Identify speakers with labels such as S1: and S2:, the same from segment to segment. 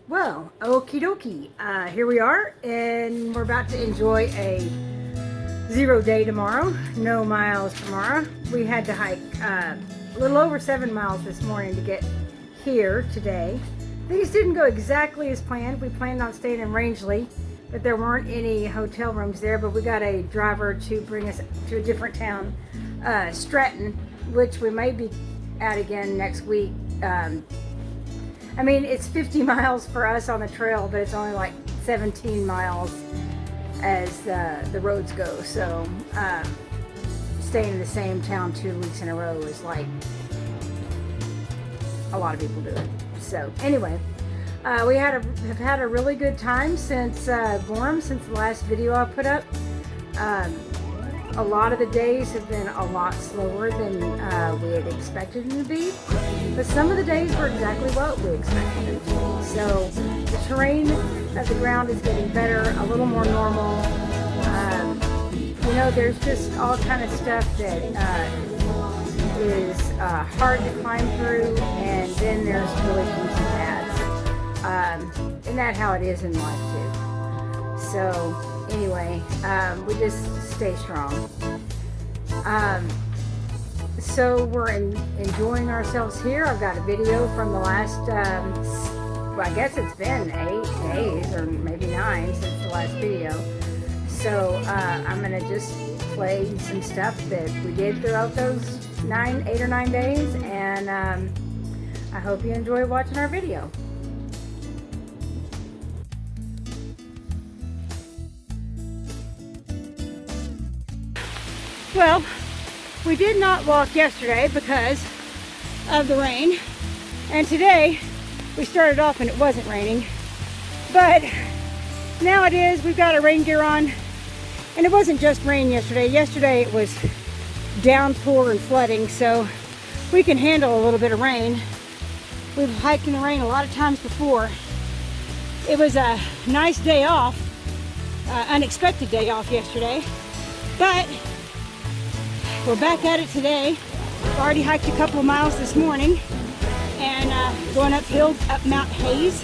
S1: Well, okie dokie. Here we are, and we're about to enjoy a 0 day tomorrow, no miles tomorrow. We had to hike a little over 7 miles this morning to get here today. Things didn't go exactly as planned. We planned on staying in Rangeley, but there weren't any hotel rooms there, but we got a driver to bring us to a different town, Stratton, which we may be at again next week. I mean, it's 50 miles for us on the trail, but it's only like 17 miles as the roads go. So staying in the same town 2 weeks in a row is like a lot of people do it. So anyway, we have had a really good time since Gorham, since the last video I put up. A lot of the days have been a lot slower than we had expected them to be, but some of the days were exactly what we expected them to be. So the terrain of the ground is getting better, a little more normal. You know, there's just all kind of stuff that is hard to climb through, and then there's really easy paths. Isn't that how it is in life too? So anyway, we just stay strong. So we're enjoying ourselves here. I've got a video from the last, well, I guess it's been 8 days or maybe 9 since the last video. So I'm gonna just play some stuff that we did throughout those 8 or 9 days, and I hope you enjoy watching our video. Well, we did not walk yesterday because of the rain, and today we started off and it wasn't raining, but now it is. We've got our rain gear on, and it wasn't just rain yesterday. Yesterday it was downpour and flooding, so we can handle a little bit of rain. We've hiked in the rain a lot of times before. It was a nice day off, unexpected day off yesterday, but we're back at it today. We've already hiked a couple of miles this morning, and going uphill up Mount Hayes,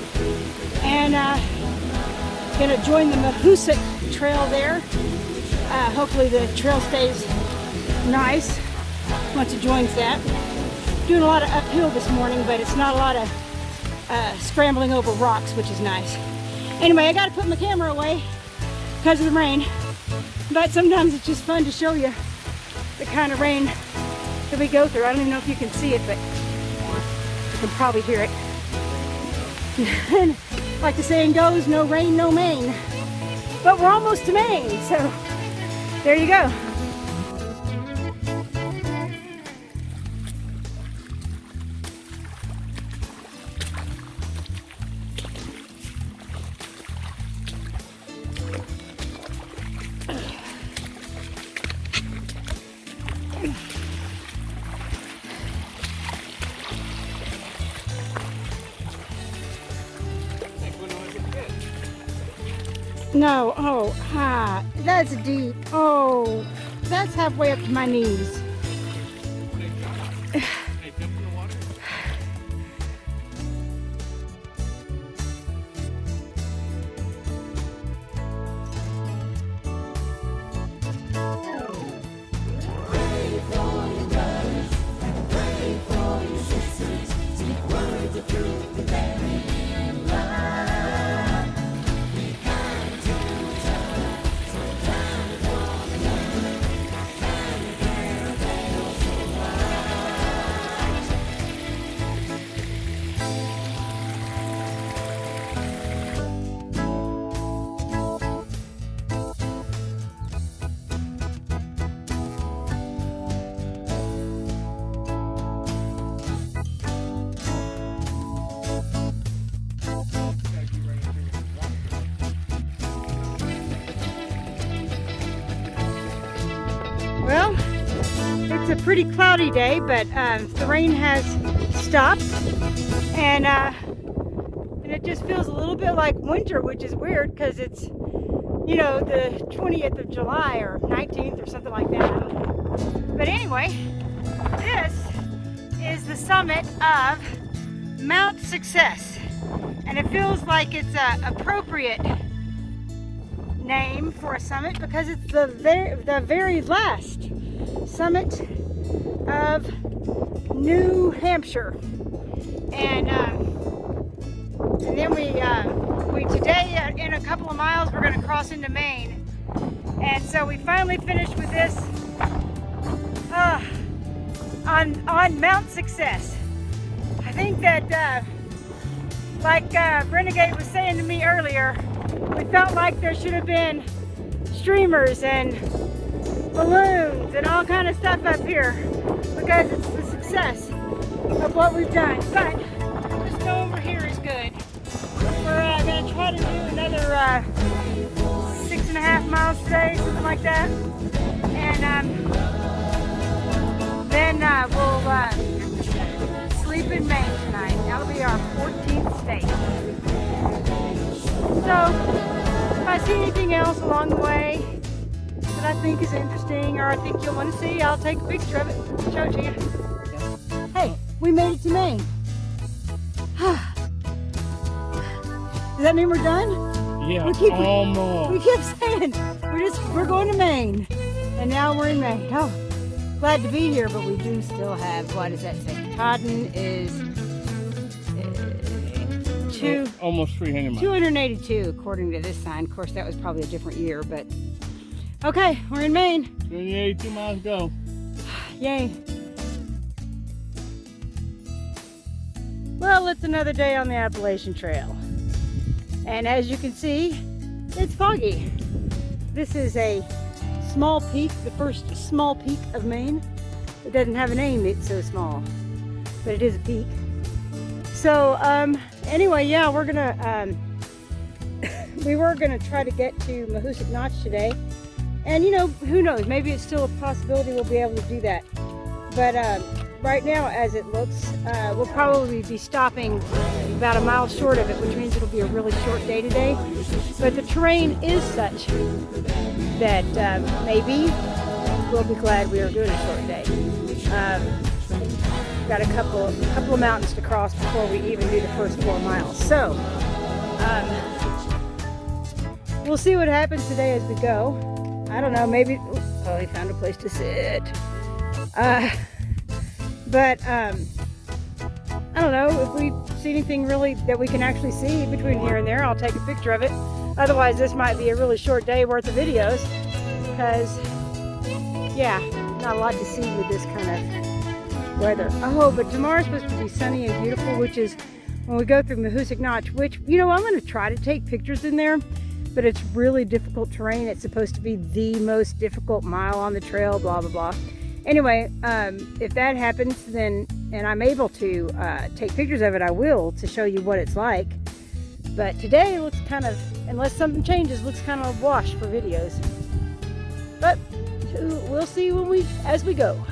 S1: and gonna join the Mahoosic Trail there. Hopefully the trail stays nice once it joins that. Doing a lot of uphill this morning, but it's not a lot of scrambling over rocks, which is nice. Anyway, I gotta put my camera away because of the rain, but sometimes it's just fun to show you the kind of rain that we go through. I don't even know if you can see it, but you can probably hear it. And like the saying goes, no rain, no Maine. But we're almost to Maine, so there you go. No, oh, that's deep. Oh, that's halfway up to my knees. Well, it's a pretty cloudy day, but the rain has stopped, and it just feels a little bit like winter, which is weird because it's, you know, the 20th of July or 19th or something like that. But anyway, this is the summit of Mount Success. And if feels like it's an appropriate name for a summit because it's the very last summit of New Hampshire. And then we today in a couple of miles we're going to cross into Maine. And so we finally finished with this on Mount Success. I think that like Renegade was saying to me earlier, we felt like there should have been streamers and balloons and all kind of stuff up here because it's the success of what we've done. But the snow over here is good. We're going to try to do another 6.5 miles today, something like that. And then we'll sleep in Maine tonight. That'll be our 14th state. So, if I see anything else along the way that I think is interesting or I think you'll want to see, I'll take a picture of it and show it to you. Hey, we made it to Maine. Does that mean we're done?
S2: Yeah,
S1: almost. We keep saying we're going to Maine, and now we're in Maine. Oh, glad to be here, but we do still have, what does that say? Katahdin is
S2: almost 300 miles.
S1: 282 according to this sign. Of course, that was probably a different year, but okay, we're in Maine.
S2: 282 miles to go.
S1: Yay. Well, it's another day on the Appalachian Trail. And as you can see, it's foggy. This is a small peak, the first small peak of Maine. It doesn't have a name, it's so small, but it is a peak. So anyway, yeah, we're gonna, we were gonna try to get to Mahoosic Notch today. And you know, who knows, maybe it's still a possibility we'll be able to do that. But right now, as it looks, we'll probably be stopping about a mile short of it, which means it'll be a really short day today. But the terrain is such that maybe we'll be glad we are doing a short day. Got a couple of mountains to cross before we even do the first 4 miles. So we'll see what happens today as we go. I don't know, maybe, oh, he found a place to sit. But I don't know, if we see anything really that we can actually see between here and there, I'll take a picture of it. Otherwise, this might be a really short day worth of videos because, yeah, not a lot to see with this kind of weather. Oh, but tomorrow's supposed to be sunny and beautiful, which is when we go through Mahoosic Notch, which, you know, I'm going to try to take pictures in there, but it's really difficult terrain. It's supposed to be the most difficult mile on the trail, blah, blah, blah. Anyway, if that happens, then, and I'm able to take pictures of it, I will, to show you what it's like. But today it looks kind of, unless something changes, looks kind of a wash for videos. But we'll see as we go.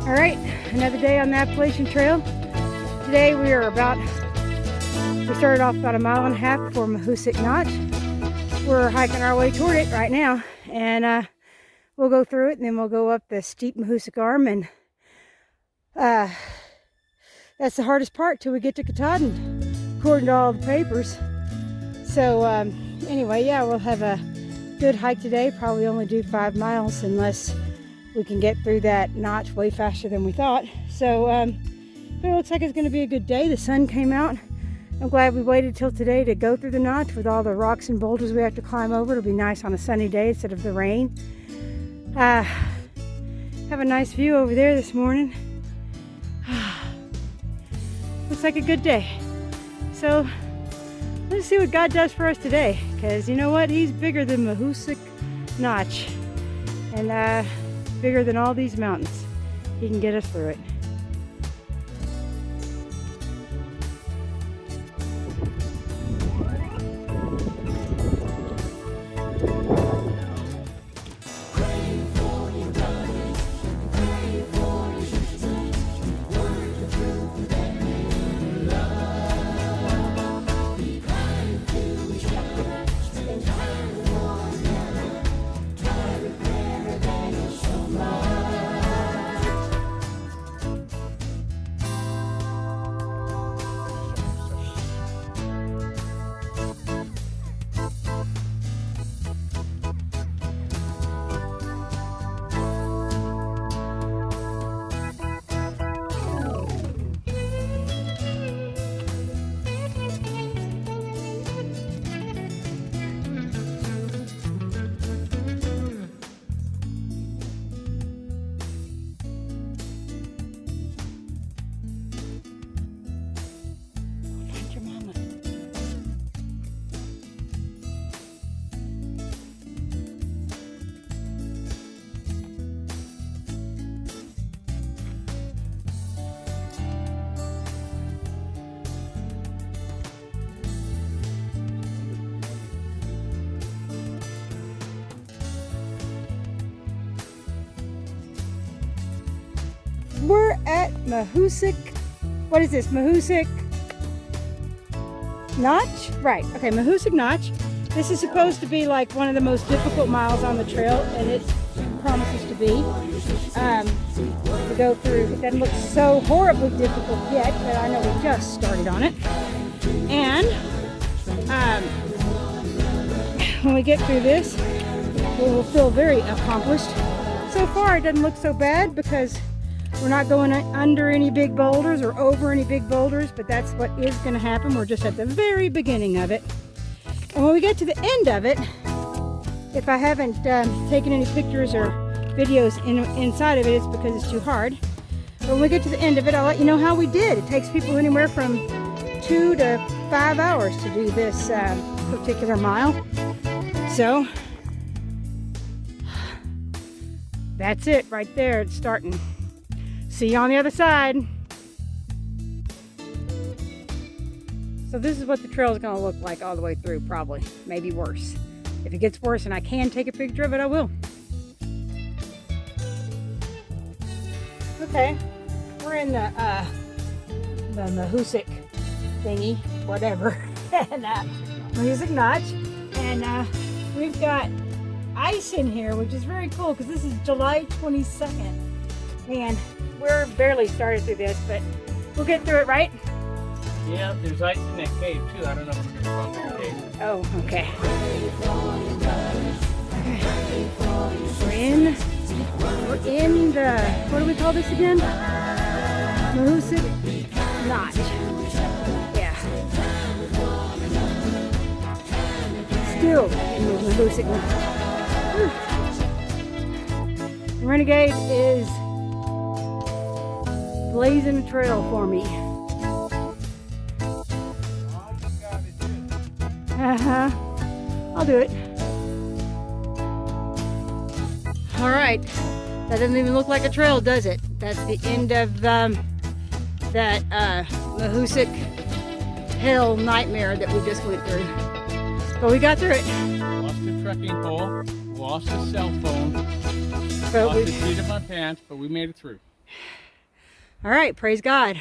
S1: All right, another day on the Appalachian Trail. Today we started off about 1.5 miles before Mahoosic Notch. We're hiking our way toward it right now, and we'll go through it, and then we'll go up the steep Mahoosic Arm, and that's the hardest part till we get to Katahdin, according to all the papers. So anyway, yeah, we'll have a good hike today. Probably only do 5 miles unless we can get through that notch way faster than we thought. So but it looks like it's going to be a good day. The sun came out I'm glad we waited till today to go through the notch with all the rocks and boulders we have to climb over. It'll be nice on a sunny day instead of the rain. Have a nice view over there this morning. Looks like a good day. So let's see what God does for us today, because you know what? He's bigger than Thruhike Notch and bigger than all these mountains. He can get us through it. We're at Thruhike. What is this? Thruhike Notch? Right. Okay, Thruhike Notch. This is supposed to be like one of the most difficult miles on the trail, and it promises to be. To go through. It doesn't look so horribly difficult yet, but I know we just started on it. And when we get through this, we will feel very accomplished. So far, it doesn't look so bad because we're not going under any big boulders or over any big boulders, but that's what is going to happen. We're just at the very beginning of it. And when we get to the end of it, if I haven't taken any pictures or videos inside of it, it's because it's too hard. But when we get to the end of it, I'll let you know how we did. It takes people anywhere from 2 to 5 hours to do this particular mile. So that's it right there. It's starting. See you on the other side. So this is what the trail is going to look like all the way through, probably. Maybe worse. If it gets worse and I can take a picture of it, I will. Okay, we're in the Thruhike thingy, whatever, and Thruhike Notch, and we've got ice in here, which is very cool because this is July 22nd. Man, we're barely started through this, but we'll get through it, right?
S2: Yeah, there's ice in that cave too. I don't know if we're gonna find that cave.
S1: Oh, okay. We're in the, what do we call this again? Thruhike Notch. Yeah. Still in the Thruhike Notch. The Renegade is blazing a trail for me. I'll do it. All right. That doesn't even look like a trail, does it? That's the end of that Thruhike hell nightmare that we just went through. But we got through it.
S2: Lost the trekking pole, lost the cell phone,
S1: But
S2: lost the seat of my pants, but we made it through.
S1: All right, praise God.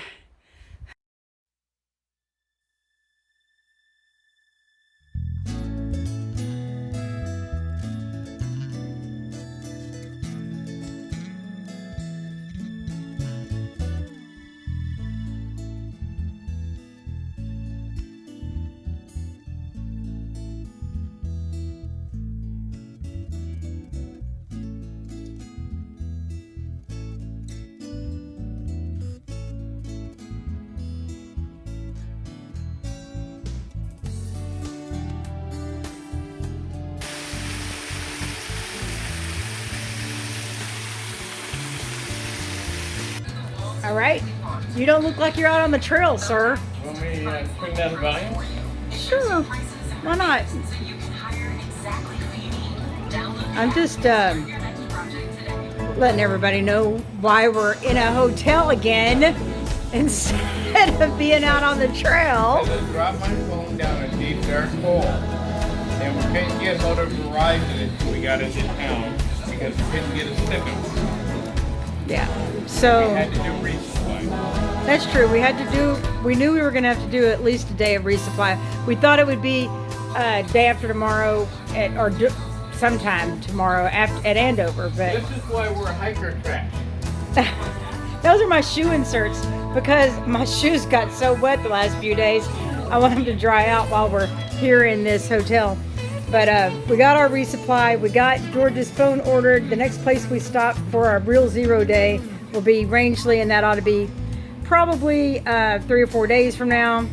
S1: All right. You don't look like you're out on the trail, sir.
S2: Want me to turn down the volume?
S1: Sure. Why not? I'm just letting everybody know why we're in a hotel again instead of being out on the trail.
S3: I dropped my phone down a deep dark hole, and we couldn't get hold of Verizon until we got into town because we couldn't get a signal.
S1: Yeah.
S3: We
S1: So
S3: had to do resupply.
S1: that's true. We knew we were going to have to do at least a day of resupply. We thought it would be day after tomorrow sometime tomorrow at Andover, but
S3: This is why we're hiker trash.
S1: those are my shoe inserts because my shoes got so wet the last few days. I want them to dry out while we're here in this hotel. But we got our resupply. We got George's phone ordered. The next place we stop for our Real Zero Day will be Rangeley, and that ought to be probably 3 or 4 days from now.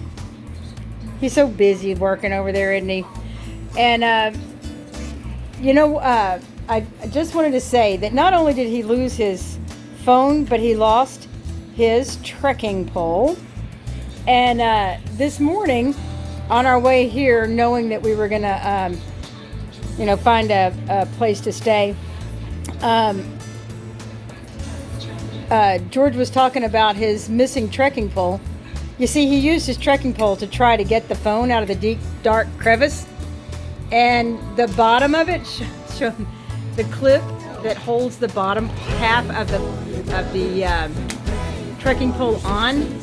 S1: He's so busy working over there, isn't he? And I just wanted to say that not only did he lose his phone, but he lost his trekking pole. And this morning, on our way here, knowing that we were gonna, find a place to stay, George was talking about his missing trekking pole. You see, he used his trekking pole to try to get the phone out of the deep, dark crevice, and the bottom of it, the clip that holds the bottom half of the trekking pole on,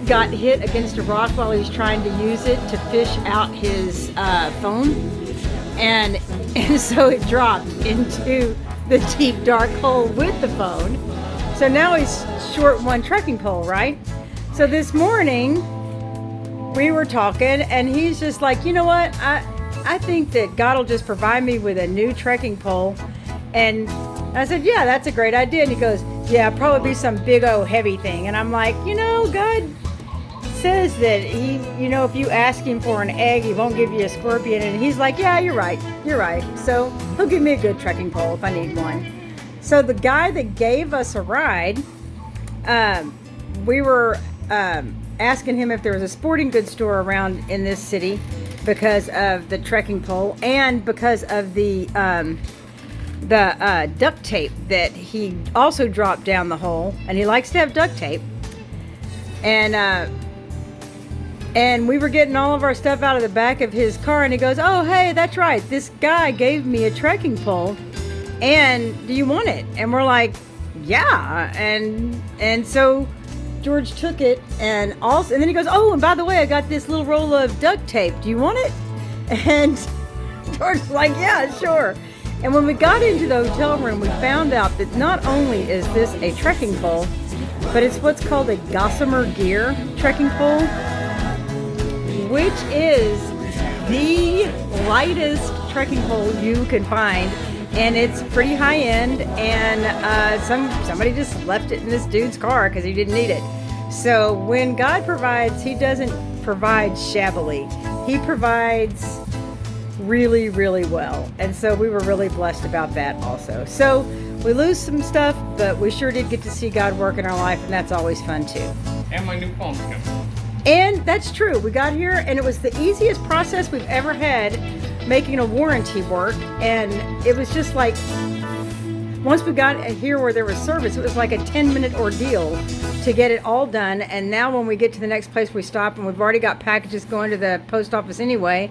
S1: got hit against a rock while he was trying to use it to fish out his phone, and so it dropped into the deep dark hole with the phone. So now he's short one trekking pole, right? So this morning we were talking, and he's just like, you know what? I think that God will just provide me with a new trekking pole. And I said, yeah, that's a great idea. And he goes, yeah, probably be some big old heavy thing. And I'm like, God says that if you ask him for an egg, he won't give you a scorpion. And he's like, yeah, you're right. So he'll give me a good trekking pole if I need one. So the guy that gave us a ride, we were asking him if there was a sporting goods store around in this city because of the trekking pole and because of the duct tape that he also dropped down the hole, and he likes to have duct tape. And we were getting all of our stuff out of the back of his car, and he goes, oh, hey, that's right, this guy gave me a trekking pole, and do you want it? And we're like, yeah. And so George took it, and then he goes, oh, and by the way, I got this little roll of duct tape, do you want it? And George's like, yeah, sure. And when we got into the hotel room, we found out that not only is this a trekking pole, but it's what's called a Gossamer Gear trekking pole, which is the lightest trekking pole you can find. And it's pretty high end, and somebody just left it in this dude's car because he didn't need it. So when God provides, he doesn't provide shabbily. He provides really, really well. And so we were really blessed about that also. So we lose some stuff, but we sure did get to see God work in our life, and that's always fun too.
S3: And my new phone's coming.
S1: And that's true. We got here, and it was the easiest process we've ever had making a warranty work. And it was just like, once we got here where there was service, it was like a 10-minute ordeal to get it all done. And now when we get to the next place we stop, and we've already got packages going to the post office anyway,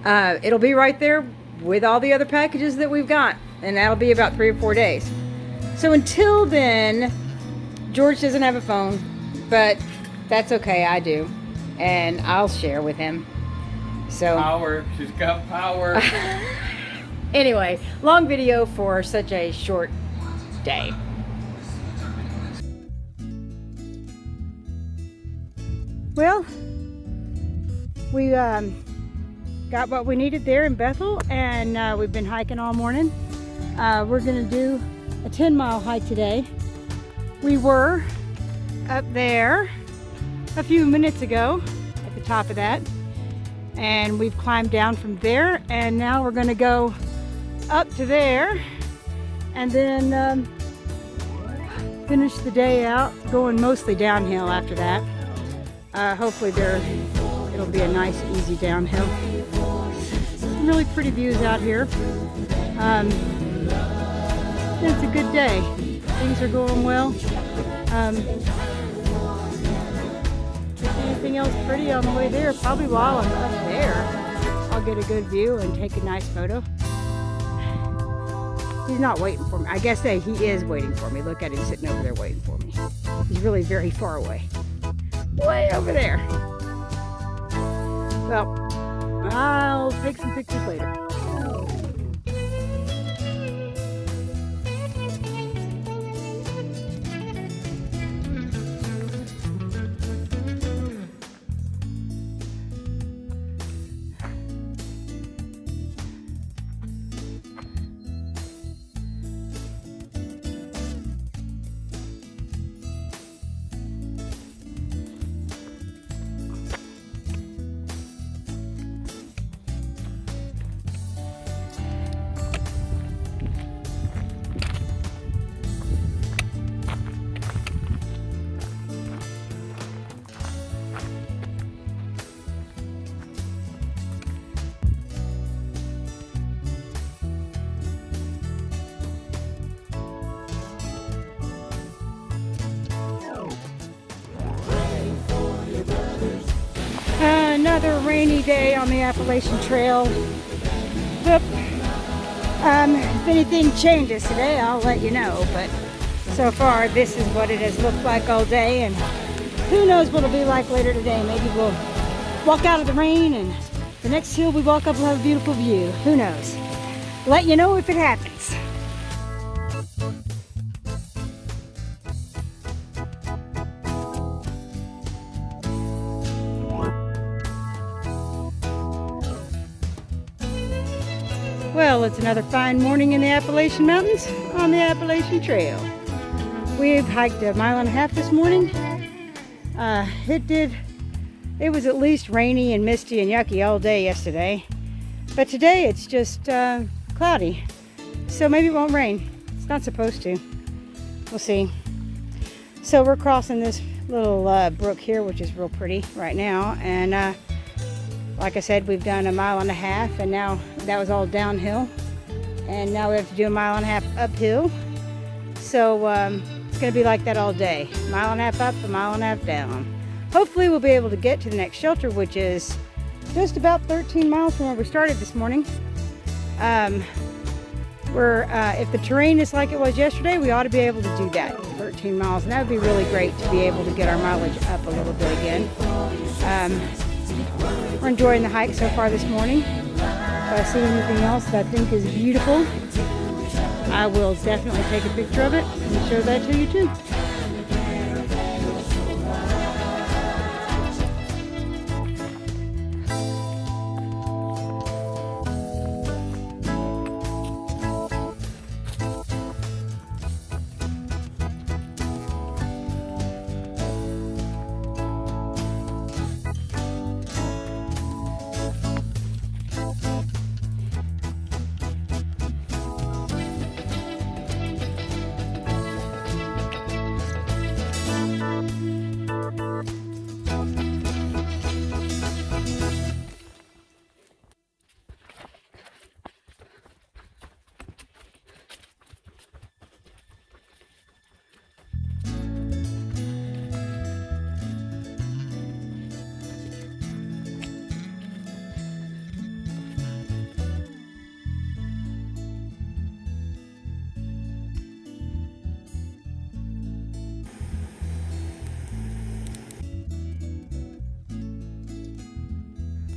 S1: it'll be right there with all the other packages that we've got. And that'll be about 3 or 4 days. So until then, George doesn't have a phone, but that's okay, I do. And I'll share with him. So
S3: Power. She's got power.
S1: anyway, long video for such a short day. Well, we got what we needed there in Bethel, and we've been hiking all morning. We're gonna do a 10-mile hike today. We were up there a few minutes ago at the top of that, and we've climbed down from there, and now we're gonna go up to there, and then finish the day out, going mostly downhill after that. Hopefully it'll be a nice, easy downhill. Some really pretty views out here. It's a good day. Things are going well. Anything else pretty on the way there? Probably while I'm up there, I'll get a good view and take a nice photo. He's not waiting for me. I guess he is waiting for me. Look at him sitting over there waiting for me. He's really very far away. Way over there. Well, I'll take some pictures later. Another rainy day on the Appalachian Trail. Yep. If anything changes today, I'll let you know. But so far, this is what it has looked like all day, and who knows what it'll be like later today. Maybe we'll walk out of the rain, and the next hill we walk up will have a beautiful view. Who knows? Let you know if it happens. Well, it's another fine morning in the Appalachian Mountains on the Appalachian Trail. We've hiked 1.5 miles this morning. It was at least rainy and misty and yucky all day yesterday. But today it's just cloudy. So maybe it won't rain. It's not supposed to. We'll see. So we're crossing this little brook here, which is real pretty right now. And like I said, we've done 1.5 miles, and now that was all downhill. And now we have to do 1.5 miles uphill. So it's going to be like that all day. 1.5 miles up, 1.5 miles down. Hopefully we'll be able to get to the next shelter, which is just about 13 miles from where we started this morning. If the terrain is like it was yesterday, we ought to be able to do that, 13 miles. And that would be really great to be able to get our mileage up a little bit again. We're enjoying the hike so far this morning. If I see anything else that I think is beautiful, I will definitely take a picture of it and show that to you too.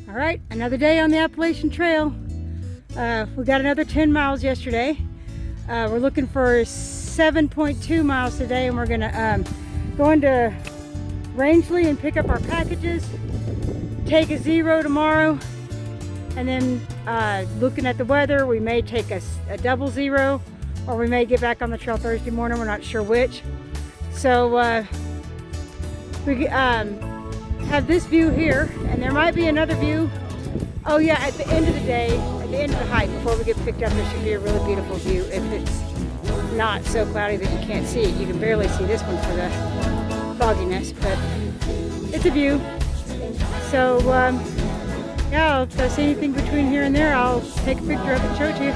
S1: All right, another day on the Appalachian Trail. We got another 10 miles yesterday. We're looking for 7.2 miles today, and we're gonna go into Rangeley and pick up our packages, take a 0 tomorrow, and then looking at the weather, we may take a double 0, or we may get back on the trail Thursday morning. We're not sure which. So we have this view here, and there might be another view. Oh yeah, at the end of the day, at the end of the hike, before we get picked up, there should be a really beautiful view if it's not so cloudy that you can't see it. You can barely see this one for the fogginess, but it's a view. So yeah, if I see anything between here and there, I'll take a picture of it and show it to you.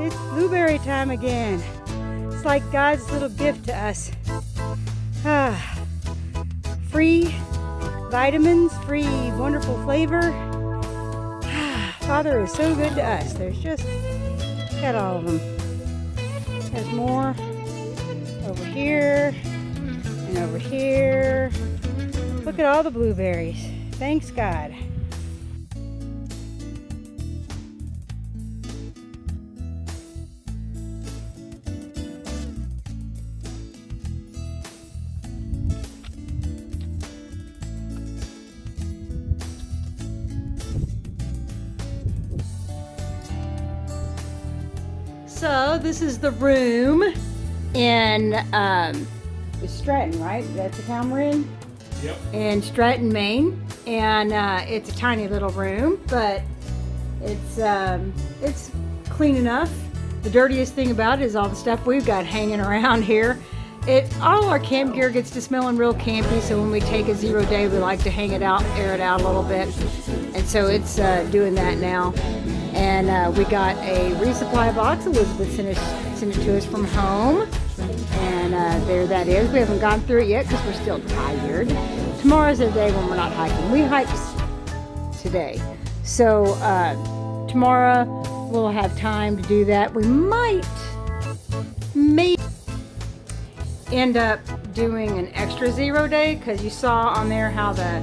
S1: It's blueberry time again. It's like God's little gift to us. Free vitamins, free wonderful flavor. Father is so good to us. There's just, look at all of them. There's more over here and over here. Look at all the blueberries. Thanks God. So this is the room in Stratton, right? That's the town we're in?
S3: Yep.
S1: In Stratton, Maine. And it's a tiny little room, but it's clean enough. The dirtiest thing about it is all the stuff we've got hanging around here. All our camp gear gets to smelling real campy, so when we take a 0 day, we like to hang it out, air it out a little bit. And so it's doing that now. And we got a resupply box. Elizabeth sent it to us from home. And there that is. We haven't gone through it yet because we're still tired. Tomorrow's the day when we're not hiking. We hiked today. So tomorrow we'll have time to do that. We may end up doing an extra 0 day because you saw on there how the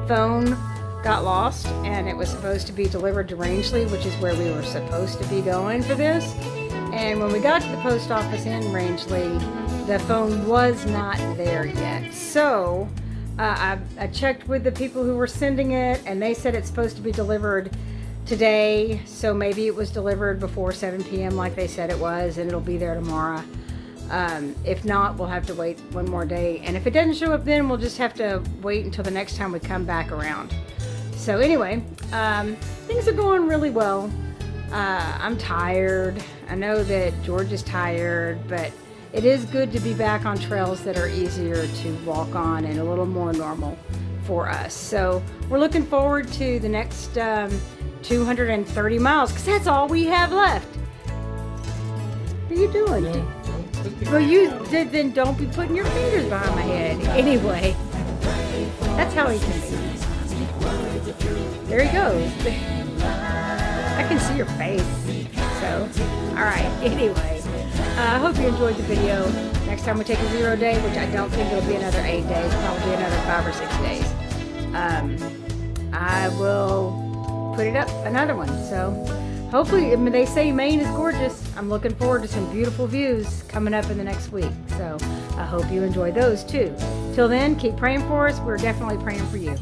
S1: phone got lost and it was supposed to be delivered to Rangeley, which is where we were supposed to be going for this. And when we got to the post office in Rangeley, the phone was not there yet. So I checked with the people who were sending it, and they said it's supposed to be delivered today. So maybe it was delivered before 7 p.m. like they said it was, and it'll be there tomorrow. If not, we'll have to wait one more day. And if it doesn't show up then, we'll just have to wait until the next time we come back around. So anyway, things are going really well. I'm tired. I know that George is tired, but it is good to be back on trails that are easier to walk on and a little more normal for us. So we're looking forward to the next 230 miles because that's all we have left. What are you doing? Well, then don't be putting your fingers behind my head. Anyway, that's how he can be. There he goes. I can see your face. So, alright, anyway. I hope you enjoyed the video. Next time we take a 0 day, which I don't think it'll be another 8 days, probably another 5 or 6 days. I will put it up another one. So, hopefully, they say Maine is gorgeous. I'm looking forward to some beautiful views coming up in the next week. So, I hope you enjoy those too. Till then, keep praying for us. We're definitely praying for you.